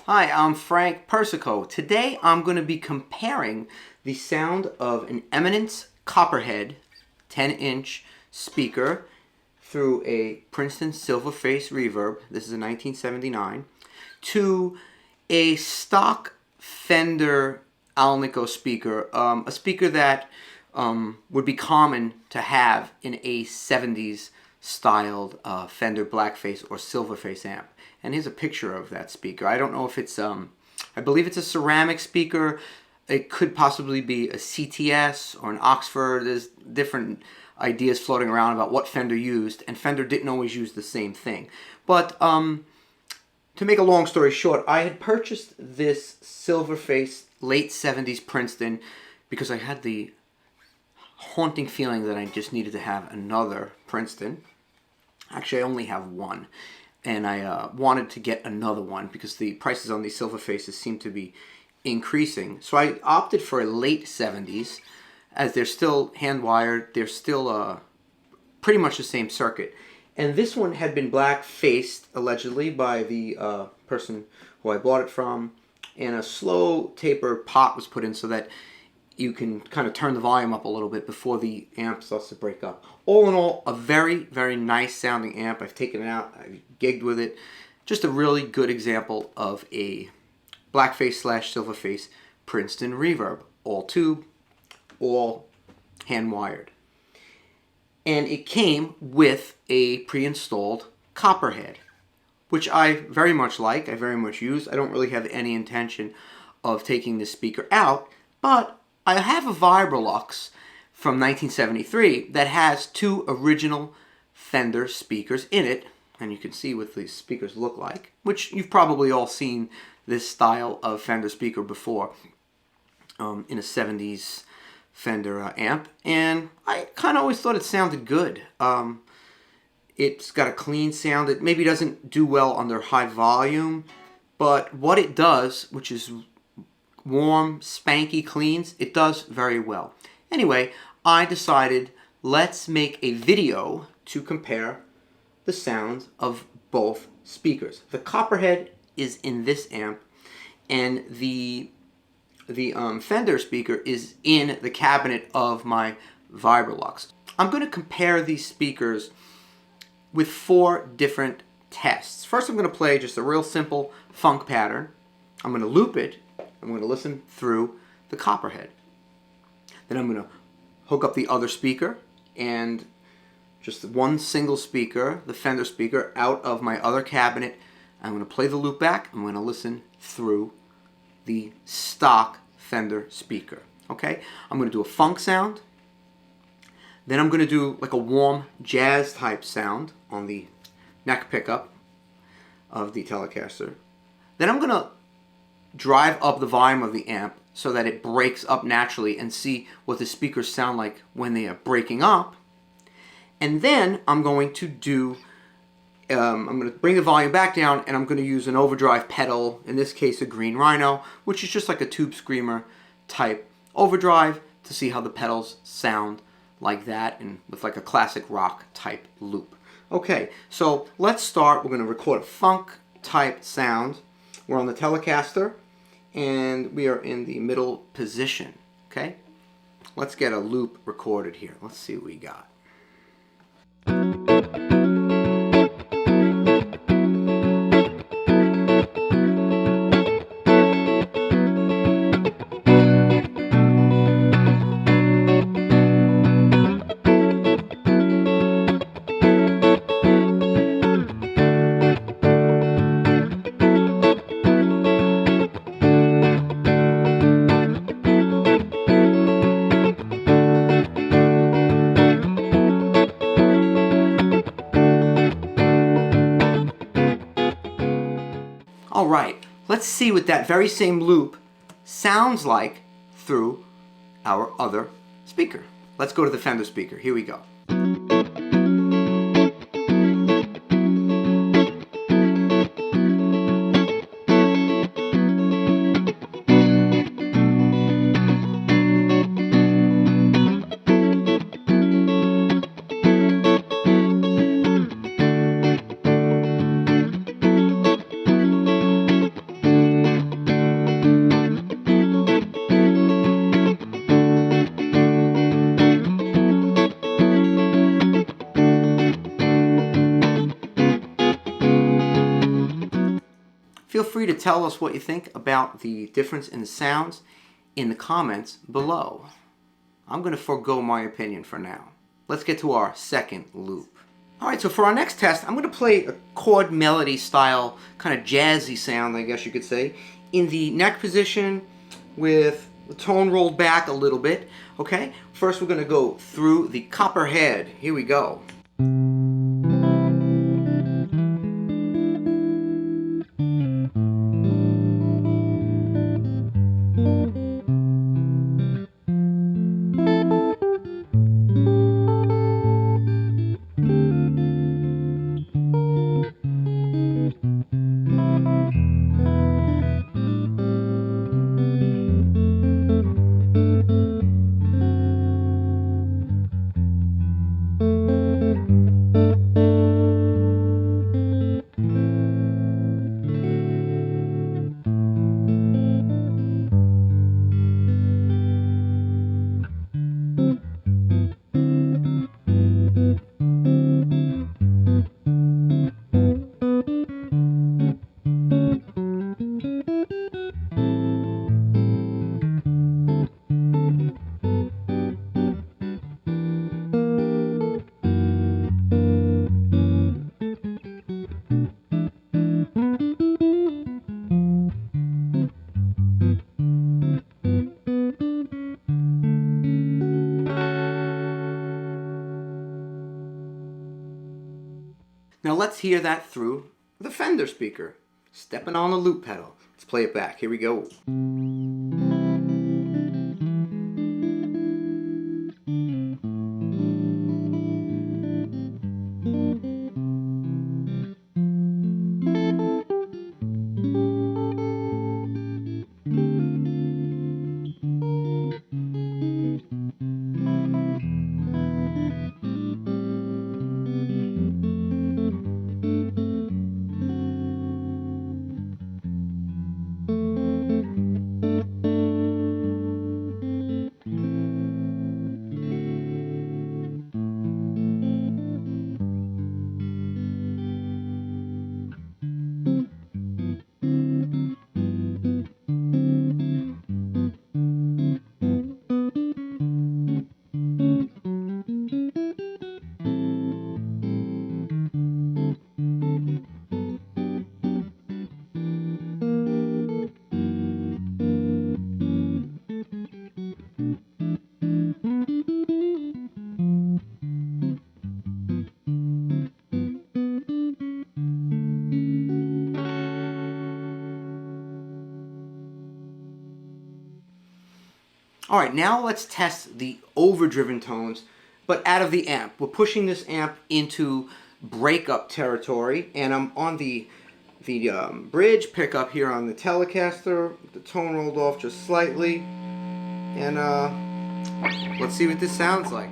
Hi, I'm Frank Persico. Today I'm going to be comparing the sound of an Eminence Copperhead 10-inch speaker through a Princeton Silverface Reverb, this is a 1979, to a stock Fender Alnico speaker, a speaker that would be common to have in a 70s styled Fender blackface or silverface amp. And here's a picture of that speaker. I don't know if it's, I believe it's a ceramic speaker. It could possibly be a CTS or an Oxford. There's different ideas floating around about what Fender used, and Fender didn't always use the same thing. But to make a long story short, I had purchased this silverface late 70s Princeton because I had the haunting feeling that I just needed to have another Princeton. Actually, I only have one, and I wanted to get another one because the prices on these silver faces seem to be increasing. So I opted for a late 70s, as they're still hand-wired, they're still pretty much the same circuit. And this one had been black-faced, allegedly, by the person who I bought it from, and a slow taper pot was put in so that you can kind of turn the volume up a little bit before the amp starts to break up. All in all, a very, very nice sounding amp. I've taken it out, I've gigged with it. Just a really good example of a blackface slash silverface Princeton Reverb. All tube, all hand wired. And it came with a pre-installed Copperhead, which I very much like, I very much use. I don't really have any intention of taking this speaker out, but I have a Vibrolux from 1973 that has two original Fender speakers in it, and you can see what these speakers look like, which you've probably all seen this style of Fender speaker before in a 70s Fender amp, and I kind of always thought it sounded good. It's got a clean sound. It maybe doesn't do well under high volume, but what it does, which is warm, spanky cleans, it does very well. Anyway, I decided let's make a video to compare the sounds of both speakers. The Copperhead is in this amp, and the Fender speaker is in the cabinet of my Vibrolux. I'm going to compare these speakers with 4 different tests. First, I'm going to play just a real simple funk pattern. I'm going to loop it. I'm going to listen through the Copperhead. Then I'm going to hook up the other speaker and just one single speaker, the Fender speaker, out of my other cabinet. I'm going to play the loop back. I'm going to listen through the stock Fender speaker. Okay? I'm going to do a funk sound. Then I'm going to do like a warm jazz type sound on the neck pickup of the Telecaster. Then I'm going to drive up the volume of the amp so that it breaks up naturally and see what the speakers sound like when they are breaking up. And then I'm going to do, I'm going to bring the volume back down, and I'm going to use an overdrive pedal, in this case a Green Rhino, which is just like a tube screamer type overdrive, to see how the pedals sound like that, and with like a classic rock type loop. Okay, so let's start. We're going to record a funk type sound. We're on the Telecaster, and we are in the middle position, okay? Let's get a loop recorded here. Let's see what we got. Alright, let's see what that very same loop sounds like through our other speaker. Let's go to the Fender speaker. Here we go. Feel free to tell us what you think about the difference in the sounds in the comments below. I'm going to forego my opinion for now. Let's get to our second loop. Alright, so for our next test, I'm going to play a chord melody style, kind of jazzy sound, I guess you could say, in the neck position with the tone rolled back a little bit. Okay, first we're going to go through the Copperhead. Here we go. Now let's hear that through the Fender speaker. Stepping on the loop pedal. Let's play it back. Here we go. Alright, now let's test the overdriven tones, but out of the amp. We're pushing this amp into breakup territory, and I'm on the bridge pickup here on the Telecaster, the tone rolled off just slightly, and let's see what this sounds like.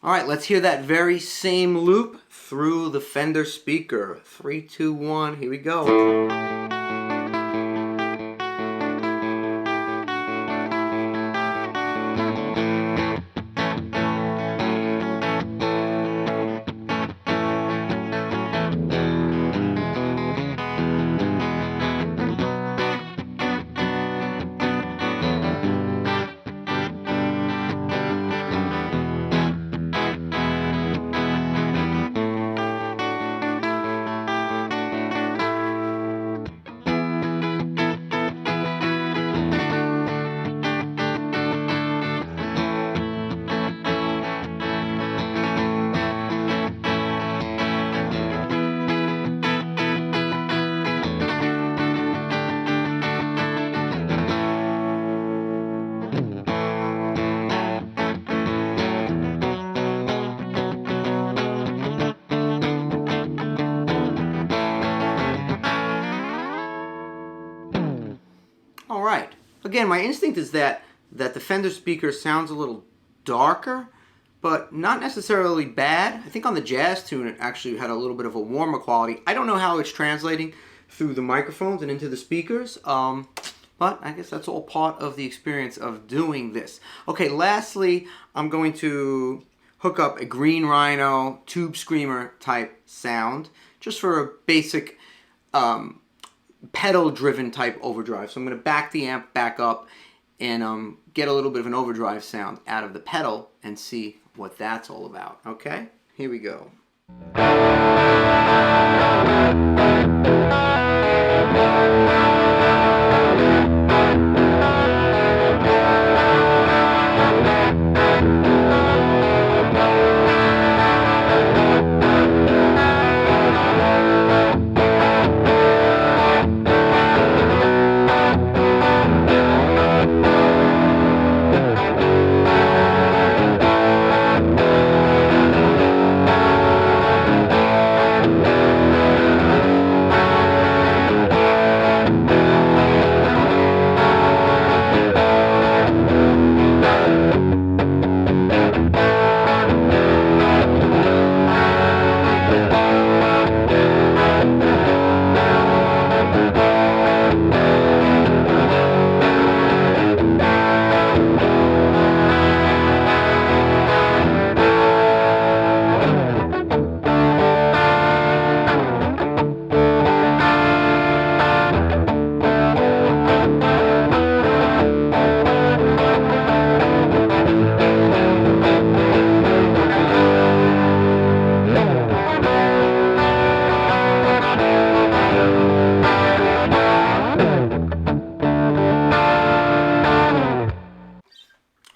Alright, let's hear that very same loop through the Fender speaker. 3, 2, 1, here we go. Again, my instinct is that the Fender speaker sounds a little darker, but not necessarily bad. I think on the jazz tune it actually had a little bit of a warmer quality. I don't know how it's translating through the microphones and into the speakers, but I guess that's all part of the experience of doing this. Okay, lastly, I'm going to hook up a Green Rhino tube screamer type sound, just for a basic pedal-driven type overdrive. So I'm going to back the amp back up and get a little bit of an overdrive sound out of the pedal and see what that's all about. Okay, here we go.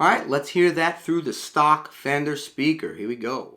Alright, let's hear that through the stock Fender speaker. Here we go.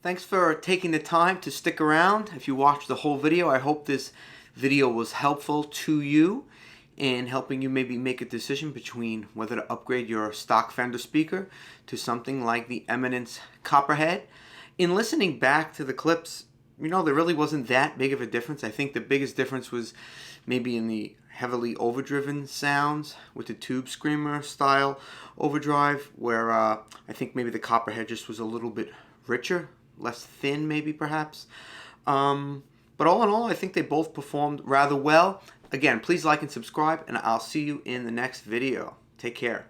Thanks for taking the time to stick around. If you watched the whole video, I hope this video was helpful to you in helping you maybe make a decision between whether to upgrade your stock Fender speaker to something like the Eminence Copperhead. In listening back to the clips, you know, there really wasn't that big of a difference. I think the biggest difference was maybe in the heavily overdriven sounds with the tube screamer style overdrive, where I think maybe the Copperhead just was a little bit richer, less thin maybe perhaps. But all in all, I think they both performed rather well. Again, please like and subscribe, and I'll see you in the next video. Take care.